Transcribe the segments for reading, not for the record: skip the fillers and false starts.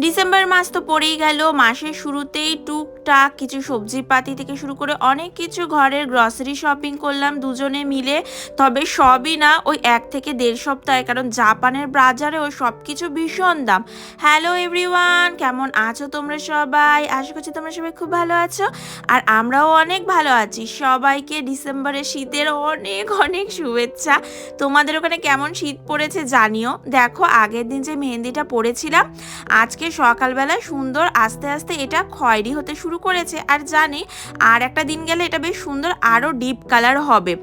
December মাস তো পড়েই গেল। মাসের শুরুতেই টুকটাক কিছু সবজিপাতি থেকে শুরু করে অনেক কিছু ঘরের গ্রসারি শপিং করলাম দুজনে মিলে। তবে সবই না ওই ১ থেকে ১.৫ সপ্তাহে, কারণ জাপানের বাজারেও সব কিছু ভীষণ দাম। হ্যালো এভরিওয়ান, কেমন আছো তোমরা সবাই? আশা করছি তোমরা সবাই খুব ভালো আছো, আর আমরাও অনেক ভালো আছি। সবাইকে ডিসেম্বরের শীতের অনেক অনেক শুভেচ্ছা। তোমাদের ওখানে কেমন শীত পড়েছে জানিও। দেখো, আগের দিন যে মেহেন্দিটা পড়েছিলাম, আজকে সকালবেলায় সুন্দর আস্তে আস্তে এটা খয়েরি হতে শুরু করেছে, আর জানি আর একটা দিন গেলে এটা বেশ সুন্দর আরও ডিপ কালার হবে।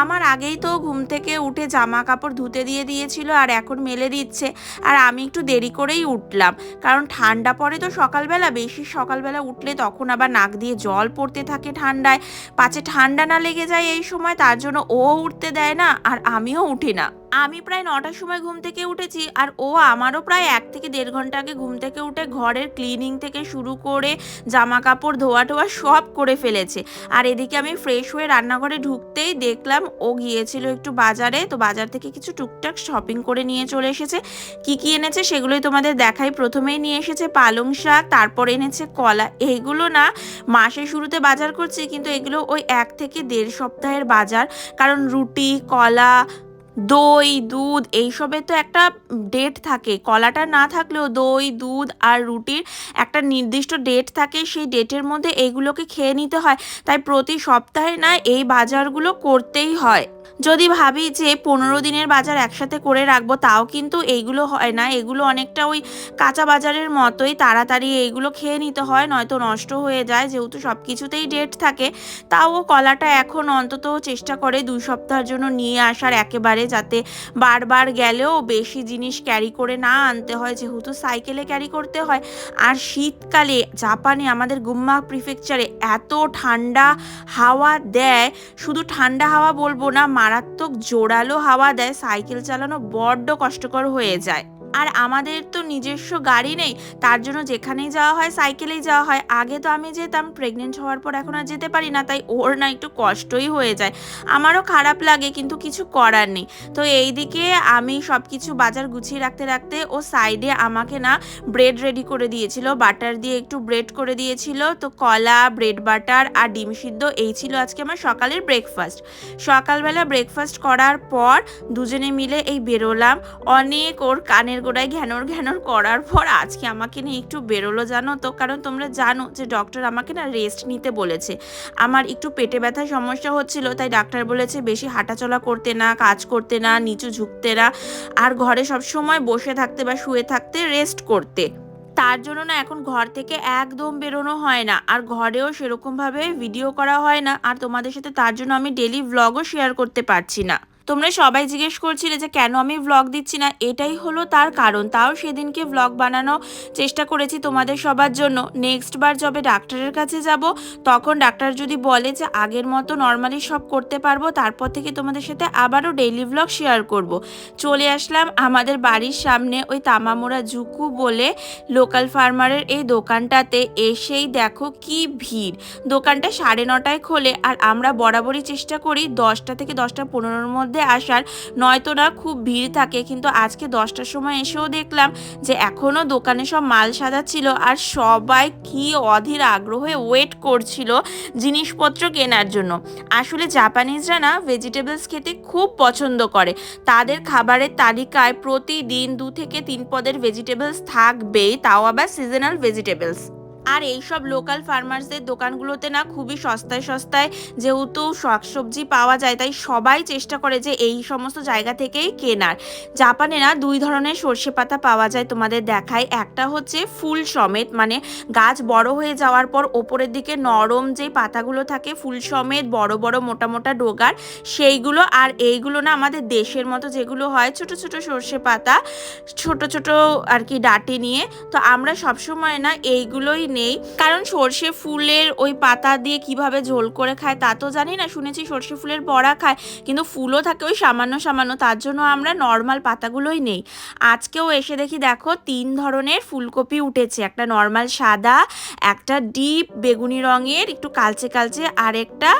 আমার আগেই তো ঘুম থেকে উঠে জামা কাপড় ধুতে দিয়ে দিয়েছিল, আর এখন মেলে দিচ্ছে। আর আমি একটু দেরি করেই উঠলাম, কারণ ঠান্ডা পড়ে তো সকালবেলা, বেশি সকালবেলা উঠলে তখন আবার নাক দিয়ে জল পড়তে থাকে ঠান্ডায়, পাছে ঠান্ডা না লেগে যায় এই সময়, তার জন্য ও উঠতে দেয় না আর আমিও উঠি না। আমি প্রায় ৯টার সময় ঘুম থেকে উঠেছি, আর ও আমারও প্রায় ১ থেকে ১.৫ ঘন্টা আগে ঘুম থেকে উঠে ঘরের ক্লিনিং থেকে শুরু করে জামা কাপড় ধোয়া টোয়া সব করে ফেলেছে। আর এদিকে আমি ফ্রেশ হয়ে রান্নাঘরে ঢুকতেই দেখলাম ও গিয়েছিল একটু বাজারে, তো বাজার থেকে কিছু টুকটাক শপিং করে নিয়ে চলে এসেছে। কি কি এনেছে সেগুলোই তোমাদের দেখাই। প্রথমেই নিয়ে এসেছে পালং শাক, তারপর এনেছে কলা। এইগুলো না মাসের শুরুতে বাজার করছি, কিন্তু এগুলো ওই ১ থেকে ১.৫ সপ্তাহের বাজার, কারণ রুটি, কলা, দই, দুধ এইসবের তো একটা ডেট থাকে। কলাটা না থাকলেও দই, দুধ আর রুটির একটা নির্দিষ্ট ডেট থাকে, সেই ডেটের মধ্যে এইগুলোকে খেয়ে নিতে হয়। তাই প্রতি সপ্তাহে না এই বাজারগুলো করতেই হয়। যদি ভাবি যে ১৫ দিনের বাজার একসাথে করে রাখবো, তাও কিন্তু এইগুলো হয় না। এগুলো অনেকটা ওই কাঁচা বাজারের মতোই, তাড়াতাড়ি এইগুলো খেয়ে নিতে হয়, নয়তো নষ্ট হয়ে যায়, যেহেতু সব কিছুতেই ডেট থাকে। তাও কলাটা এখন অন্তত চেষ্টা করে ২ সপ্তাহের জন্য নিয়ে আসার একেবারে, যাতে বারবার গেলেও বেশি জিনিস ক্যারি করে না আনতে হয়, যেহেতু সাইকেলে ক্যারি করতে হয়। আর শীতকালে জাপানে আমাদের গুম্মা প্রিফেকচারে এত ঠান্ডা হাওয়া দেয়, শুধু ঠান্ডা হাওয়া বলবো না, মারাত্মক জোরালো হাওয়া দেয়, সাইকেল চালানো বড্ড কষ্টকর হয়ে যায়। আর আমাদের তো নিজস্ব গাড়ি নেই, তার জন্য যেখানেই যাওয়া হয় সাইকেলেই যাওয়া হয়। আগে তো আমি যেতাম, প্রেগনেন্ট হওয়ার পর এখন আর যেতে পারি না, তাই ওর না একটু কষ্টই হয়ে যায়। আমারও খারাপ লাগে, কিন্তু কিছু করার নেই। তো এইদিকে আমি সব কিছু বাজার গুছিয়ে রাখতে রাখতে ও সাইডে আমাকে না ব্রেড রেডি করে দিয়েছিল, বাটার দিয়ে একটু ব্রেড করে দিয়েছিল। তো কলা, ব্রেড বাটার আর ডিম সিদ্ধ, এই ছিল আজকে আমার সকালের ব্রেকফাস্ট। সকালবেলা ব্রেকফাস্ট করার পর দুজনে মিলে এই বেরোলাম। অনেক ওর কানের গোড়ায় ঘ্যানর ঘ্যানর করার পর আজকে আমাকে নিয়ে একটু বেরোলো, জানো তো। কারণ তোমরা জানো যে ডক্টর আমাকে না রেস্ট নিতে বলেছে। আমার একটু পেটে ব্যথার সমস্যা হচ্ছিল, তাই ডাক্তার বলেছে বেশি হাঁটাচলা করতে না, কাজ করতে না, নিচু ঝুঁকতে না, আর ঘরে সব সময় বসে থাকতে বা শুয়ে থাকতে, রেস্ট করতে। তার জন্য না এখন ঘর থেকে একদম বেরোনো হয় না, আর ঘরেও সেরকমভাবে ভিডিও করা হয় না, আর তোমাদের সাথে তার জন্য আমি ডেলি ভ্লগও শেয়ার করতে পারছি না। তোমরা সবাই জিজ্ঞেস করছিলে যে কেন আমি ভ্লগ দিচ্ছি না, এটাই হলো তার কারণ। তাও সেদিনকে ভ্লগ বানানো চেষ্টা করেছি তোমাদের সবার জন্য। নেক্সট বার যবে ডাক্তারের কাছে যাব, তখন ডাক্তার যদি বলে যে আগের মতো নর্মালি সব করতে পারবো, তারপর থেকে তোমাদের সাথে আবারও ডেইলি ভ্লগ শেয়ার করব। চলে আসলাম আমাদের বাড়ির সামনে ওই তামামোরা জুকু বলে লোকাল ফার্মারের এই দোকানটাতে। এসেই দেখো কি ভিড়। দোকানটা 9:30টায় খোলে, আর আমরা বরাবরই চেষ্টা করি 10টা থেকে 10টা 15-র মধ্যে আসার, নয়তো না খুব ভিড় থাকে। কিন্তু আজকে 10টার সময় এসেও দেখলাম যে এখনও দোকানে সব মাল সাজাচ্ছিল, আর সবাই কি অধীর আগ্রহে ওয়েট করছিল জিনিসপত্র কেনার জন্য। আসলে জাপানিজরা না ভেজিটেবলস খেতে খুব পছন্দ করে। তাদের খাবারের তালিকায় প্রতিদিন 2 থেকে 3 পদের ভেজিটেবলস থাকবেই, তাও আবার সিজনাল ভেজিটেবলস। আর এইসব লোকাল ফার্মার্সদের দোকানগুলোতে না খুবই সস্তায় সস্তায় যেহেতু শাকসবজি পাওয়া যায়, তাই সবাই চেষ্টা করে যে এই সমস্ত জায়গা থেকেই কেনার। জাপানে না 2 ধরনের সর্ষে পাতা পাওয়া যায়, তোমাদের দেখায়। একটা হচ্ছে ফুল সমেত, মানে গাছ বড় হয়ে যাওয়ার পর ওপরের দিকে নরম যে পাতাগুলো থাকে, ফুল সমেত বড় বড় মোটা মোটা ডোগার, সেইগুলো। আর এইগুলো না আমাদের দেশের মতো যেগুলো হয় ছোট ছোট সর্ষে পাতা, ছোট ছোট আর কি ডাঁটি নিয়ে। তো আমরা সবসময় না এইগুলোই নেই, কারণ সর্ষে ফুলের ওই পাতা দিয়ে কিভাবে ঝোল করে খায় তা তো জানি না। শুনেছি সর্ষে ফুলের বড়া খায়, কিন্তু ফুলও থাকে ওই সামান্য সামান্য, তার জন্য আমরা নর্মাল পাতাগুলোই নেই। আজকেও এসে দেখি দেখো 3 ধরনের ফুলকপি উঠেছে, একটা নর্মাল সাদা, একটা ডিপ বেগুনি রঙের একটু কালচে কালচে, আর একটা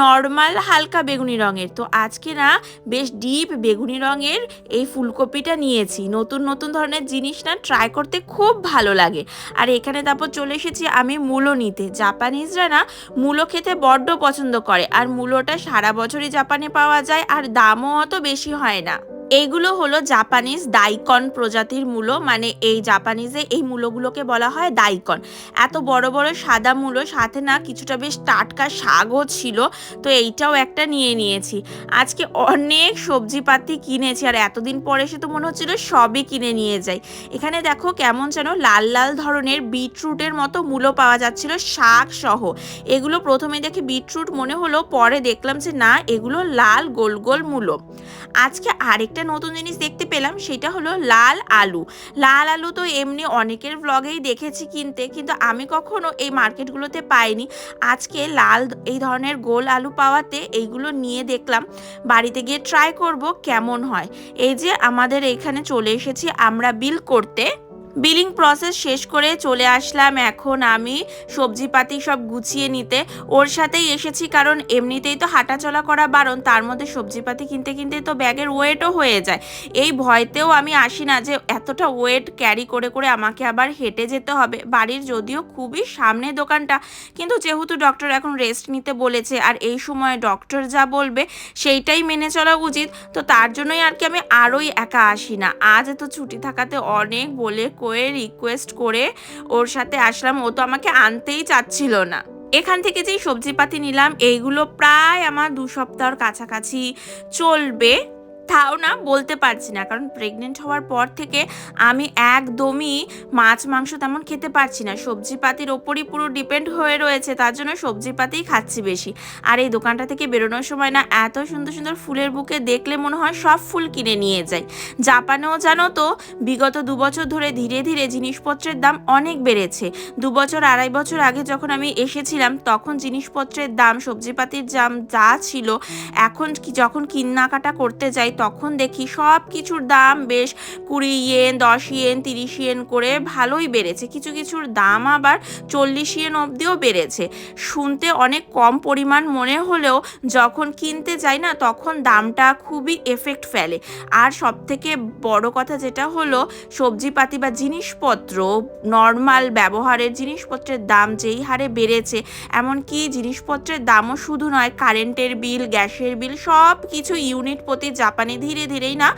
নর্মাল হালকা বেগুনি রঙের। তো আজকে না বেশ ডিপ বেগুনি রঙের এই ফুলকপিটা নিয়েছি। নতুন নতুন ধরনের জিনিস না ট্রাই করতে খুব ভালো লাগে। আর এখানে তারপর চলে এসেছি আমি মূলো নিতে। জাপানিজরা না মূলো খেতে বড্ড পছন্দ করে, আর মূলোটা সারা বছরই জাপানে পাওয়া যায়, আর দামও অত বেশি হয় না। এইগুলো হলো জাপানিজ দাইকন প্রজাতির মূলো, মানে এই জাপানিজে এই মূলোগুলোকে বলা হয় দাইকন। এত বড় বড় সাদা মূলো, সাথে না কিছুটা বেশ টাটকা শাকও ছিল, তো এইটাও একটা নিয়ে নিয়েছি। আজকে অনেক সবজিপাতি কিনেছি, আর এতদিন পরে এসে তো মনে হচ্ছিল সবই কিনে নিয়ে যাই। এখানে দেখো কেমন যেন লাল লাল ধরনের বিটরুটের মতো মূলো পাওয়া যাচ্ছিল শাক সহ। এগুলো প্রথমে দেখে বিটরুট মনে হলো, পরে দেখলাম যে না, এগুলো লাল গোল গোল মূলো। আজকে আরেকটা নতুন জিনিস দেখতে পেলাম, সেটা হলো লাল আলু। লাল আলু তো এমনি অনেকের ব্লগেই দেখেছি কিনতে, কিন্তু আমি কখনো এই মার্কেটগুলোতে পাইনি। আজকে লাল এই ধরনের গোল আলু পাওয়াতে এইগুলো নিয়ে দেখলাম, বাড়িতে গিয়ে ট্রাই করব কেমন হয়। এই যে আমাদের এখানে চলে এসেছি আমরা বিল করতে। বিলিং প্রসেস শেষ করে চলে আসলাম এখন আমি সবজিপাতি সব গুছিয়ে নিতে। ওর সাথেই এসেছি, কারণ এমনিতেই তো হাঁটাচলা করা বারণ, তার মধ্যে সবজিপাতি কিনতে কিনতে তো ব্যাগের ওয়েটও হয়ে যায়। এই ভয়তেও আমি আসি না যে এতটা ওয়েট ক্যারি করে করে আমাকে আবার হেঁটে যেতে হবে। বাড়ির যদিও খুবই সামনে দোকানটা, কিন্তু যেহেতু ডক্টর এখন রেস্ট নিতে বলেছে, আর এই সময় ডক্টর যা বলবে সেইটাই মেনে চলা উচিত, তো তার জন্যই আর কি আমি আরোই একা আসি না। আজ এত ছুটি থাকাতে অনেক বলে কয়ে রিকোয়েস্ট করে ওর সাথে আসলাম, ও তো আমাকে আনতেই চাচ্ছিল না। এখান থেকে যেই সবজিপাতি নিলাম এইগুলো প্রায় আমার 2 সপ্তাহর কাছাকাছি চলবে। তাও না বলতে পারছি না, কারণ প্রেগনেন্ট হওয়ার পর থেকে আমি একদমই মাছ মাংস তেমন খেতে পারছি না, সবজিপাতির ওপরই পুরো ডিপেন্ড হয়ে রয়েছে, তার জন্য সবজিপাতিই খাচ্ছি বেশি। আর এই দোকানটা থেকে বেরোনোর সময় না এত সুন্দর সুন্দর ফুলের বুকে দেখলে মনে হয় সব ফুল কিনে নিয়ে যাই। জাপানেও জানো তো বিগত 2 বছর ধরে ধীরে ধীরে জিনিসপত্রের দাম অনেক বেড়েছে। 2 বছর 2.5 বছর আগে যখন আমি এসেছিলাম তখন জিনিসপত্রের দাম, সবজিপাতির দাম যা ছিল, এখন যখন কেনাকাটা করতে যাই তখন দেখি সব কিছুর দাম বেশ 20 ইয়েন, 10 ইয়েন, 30 ইয়েন করে ভালোই বেড়েছে। কিছু কিছুর দাম আবার 40 ইয়েন অবধিও বেড়েছে। শুনতে অনেক কম পরিমাণ মনে হলেও যখন কিনতে যাই না তখন দামটা খুবই এফেক্ট ফেলে। আর সবথেকে বড় কথা যেটা হলো, সবজিপাতি বা জিনিসপত্র, নর্মাল ব্যবহারের জিনিসপত্রের দাম যেই হারে বেড়েছে, এমনকি জিনিসপত্রের দামও শুধু নয়, কারেন্টের বিল, গ্যাসের বিল, সব কিছু ইউনিট প্রতি জাপানে ধীরে ধীরেই না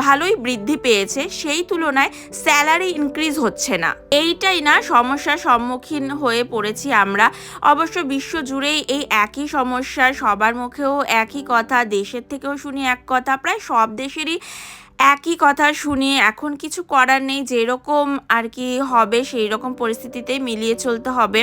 ভালোই বৃদ্ধি পেয়েছে। সেই তুলনায় স্যালারি ইনক্রিজ হচ্ছে না, এইটাই না সমস্যার সম্মুখীন হয়ে পড়েছি আমরা। অবশ্য বিশ্ব জুড়েই এই একই সমস্যা, সবার মুখেও একই কথা, দেশের থেকেও শুনি এক কথা, প্রায় সব দেশেরই একই কথা শুনি। এখন কিছু করার নেই, যেরকম আর কি হবে সেই রকম পরিস্থিতিতেই মিলিয়ে চলতে হবে।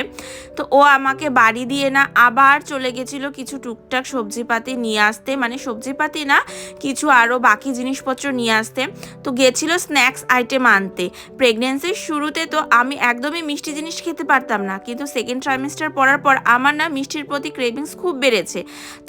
তো ও আমাকে বাড়ি দিয়ে না আবার চলে গেছিলো কিছু টুকটাক সবজিপাতি নিয়ে আসতে, মানে সবজিপাতি না, কিছু আরও বাকি জিনিসপত্র নিয়ে আসতে। তো গেছিলো স্ন্যাক্স আইটেম আনতে। প্রেগনেন্সির শুরুতে তো আমি একদমই মিষ্টি জিনিস খেতে পারতাম না, কিন্তু সেকেন্ড ট্রাইমেস্টার পড়ার পর আমার না মিষ্টির প্রতি ক্রেভিংস খুব বেড়েছে।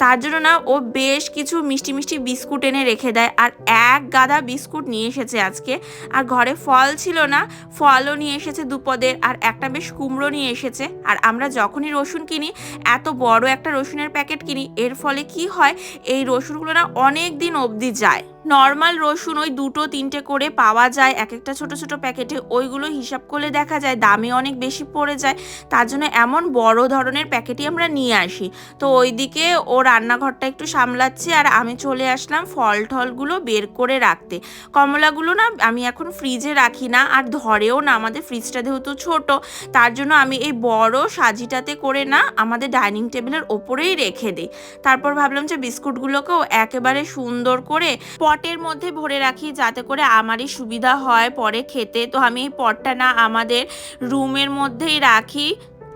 তার জন্য না ও বেশ কিছু মিষ্টি মিষ্টি বিস্কুট এনে রেখে দেয়, আর এক গাদা বিস্কুট নিয়ে এসেছে আজকে। আর ঘরে ফল ছিল না, ফলও নিয়ে এসেছে 2 পদের, আর একটা বেশ কুমড়ো নিয়ে এসেছে। আর আমরা যখনই রসুন কিনি, এত বড় একটা রসুনের প্যাকেট কিনি, এর ফলে কি হয়, এই রসুনগুলো না অনেক দিন অবধি যায়। নর্মাল রসুন ওই 2-3টে করে পাওয়া যায় এক একটা ছোট ছোট প্যাকেটে, ওইগুলো হিসাব করলে দেখা যায় দামে অনেক বেশি পড়ে যায়। তার জন্য এমন বড় ধরনের প্যাকেটই আমরা নিয়ে আসি। তো ওইদিকে ও রান্নাঘরটা একটু সামলাচ্ছে, আর আমি চলে আসলাম ফল টলগুলো বের করে রাখতে। কমলাগুলো না আমি এখন ফ্রিজে রাখি না, আর ধরেও না, আমাদের ফ্রিজটা যেহেতু ছোট, তার জন্য আমি এই বড় সাজিটাতে করে না আমাদের ডাইনিং টেবিলের ওপরেই রেখে দিই। তারপর ভাবলাম যে বিস্কুটগুলোকেও একেবারে সুন্দর করে পটের মধ্যে ভরে রাখি, যাতে করে আমারই সুবিধা হয় পরে খেতে। তো আমি এই পটটা না আমাদের রুমের মধ্যেই রাখি,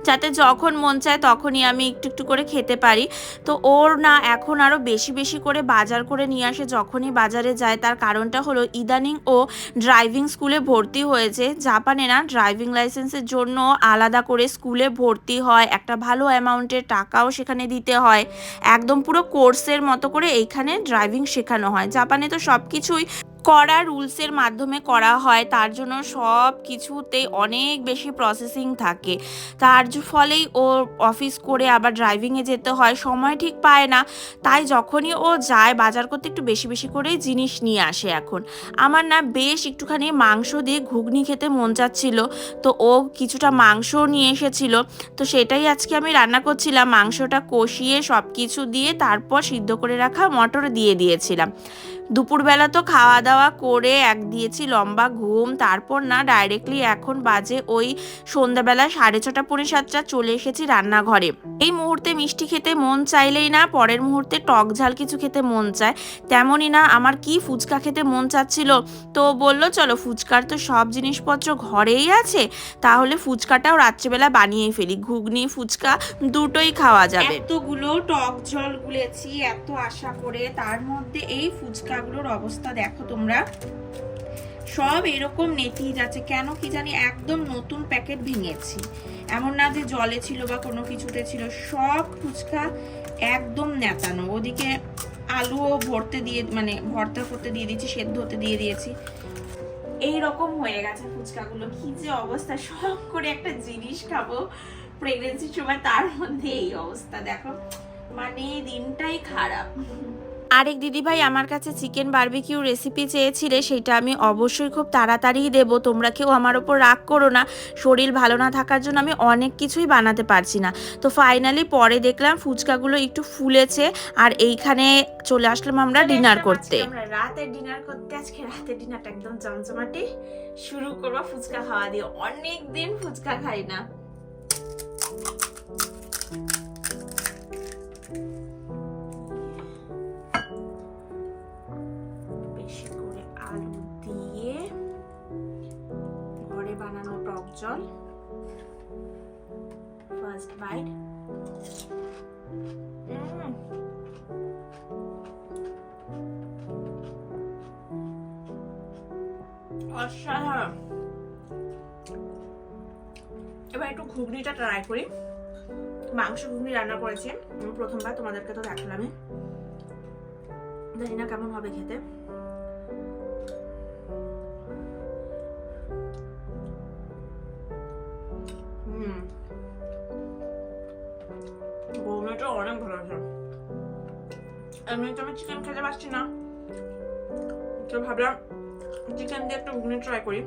যাতে যখন মন চায় তখনই আমি একটু একটু করে খেতে পারি। তো ওর না এখন আরও বেশি বেশি করে বাজার করে নিয়ে আসে যখনই বাজারে যায়। তার কারণটা হলো ইদানিং ও ড্রাইভিং স্কুলে ভর্তি হয়েছে। জাপানে না ড্রাইভিং লাইসেন্সের জন্য আলাদা করে স্কুলে ভর্তি হয়, একটা ভালো অ্যামাউন্টের টাকাও সেখানে দিতে হয়, একদম পুরো কোর্সের মতো করে এইখানে ড্রাইভিং শেখানো হয়। জাপানে তো সব কিছুই করা রুলসের মাধ্যমে করা হয়, তার জন্য সব কিছুতেই অনেক বেশি প্রসেসিং থাকে। তার ফলেই ও অফিস করে আবার ড্রাইভিংয়ে যেতে হয়, সময় ঠিক পায় না। তাই যখনই ও যায় বাজার করতে একটু বেশি বেশি করেই জিনিস নিয়ে আসে। এখন আমার না বেশ একটুখানি মাংস দিয়ে ঘুগনি খেতে মন চাচ্ছিল, তো ও কিছুটা মাংসও নিয়ে এসেছিল। তো সেটাই আজকে আমি রান্না করছিলাম, মাংসটা কষিয়ে সব কিছু দিয়ে তারপর সিদ্ধ করে রাখা মটর দিয়ে দিয়েছিলাম। দুপুরবেলা তো খাওয়া দাওয়া করে দিয়েছি লম্বা ঘুম, তারপর না ডাইরেক্টলি এখন বাজে ওই সন্ধ্যাবেলা 6:30 পৌনে 7টা চলে এসেছি রান্নাঘরে। এই মুহূর্তে মিষ্টি খেতে মন চাইলেই না পরের মুহূর্তে টক ঝাল কিছু খেতে মন চায়, তেমনই না আমার কি ফুচকা খেতে মন চাচ্ছিল। তো বলল চলো ফুচকার তো সব জিনিসপত্র ঘরেই আছে, তাহলে ফুচকাটাও রাত্রেবেলা বানিয়ে ফেলি, ঘুগনি ফুচকা দুটোই খাওয়া যাবে। এতগুলো টক জল গুলেছি এত আশা করে, তার মধ্যে এই ফুচকাগুলোর অবস্থা দেখো তোমরা, সব এরকম নেতিয়ে যাচ্ছে কেন কি জানি। একদম নতুন প্যাকেট ভেঙেছি, এমন না যে জলে ছিল বা কোনো কিছুতে ছিল, সব ফুচকা একদম নেতানো। ওদিকে আলুও ভর্তে দিয়ে মানে ভর্তা করতে দিয়ে দিয়েছি, সেদ্ধ হতে দিয়ে দিয়েছি, এইরকম হয়ে গেছে ফুচকাগুলো। কি যে অবস্থা, শখ করে একটা জিনিস খাবো প্রেগনেন্সির সময়, তার মধ্যে এই অবস্থা দেখো, মানে দিনটাই খারাপ। আরেক দিদিভাই আমার কাছে চিকেন বারবিকিউ রেসিপি চেয়েছিলে, সেটা আমি অবশ্যই খুব তাড়াতাড়িই দেবো। তোমরা কেউ আমার ওপর রাগ করো না, শরীর ভালো না থাকার জন্য আমি অনেক কিছুই বানাতে পারছি না। তো ফাইনালি পরে দেখলাম ফুচকাগুলো একটু ফুলেছে, আর এইখানে চলে আসলাম আমরা ডিনার করতে। আমরা রাতের ডিনার করতে, আজকে রাতের ডিনারটা একদম জমজমাটি শুরু করবো ফুচকা খাওয়া দিয়ে। অনেক দিন ফুচকা খাই না। আলু দিয়ে ঘরে বানানো টক জল, ফার্স্ট বাইট। অসাধারণ। এবার একটু ঘুগনিটা ট্রাই করি। মাংস ঘুগনি রান্না করেছি আমি প্রথমবার, তোমাদেরকে তো দেখালামই, জানি না কেমন হবে খেতে। ঘুগনিটা অনেক ভালো আছে। এমনিতে আমি চিকেন খেতে পারছি না, তো ভাবলাম চিকেন দিয়ে একটা ঘুগনি ট্রাই করি,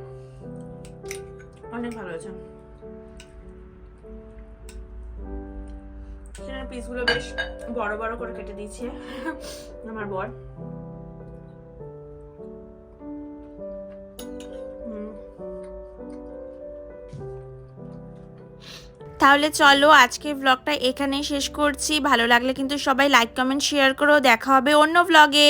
অনেক ভালো হয়েছে। চিকেনের পিসগুলো বেশ বড় বড় করে কেটে দিয়েছে আমার বর। তাহলে চলো আজকে ব্লগটা এখানেই শেষ করছি। ভালো লাগলে কিন্তু সবাই লাইক কমেন্ট শেয়ার করো। দেখা হবে অন্য ব্লগে।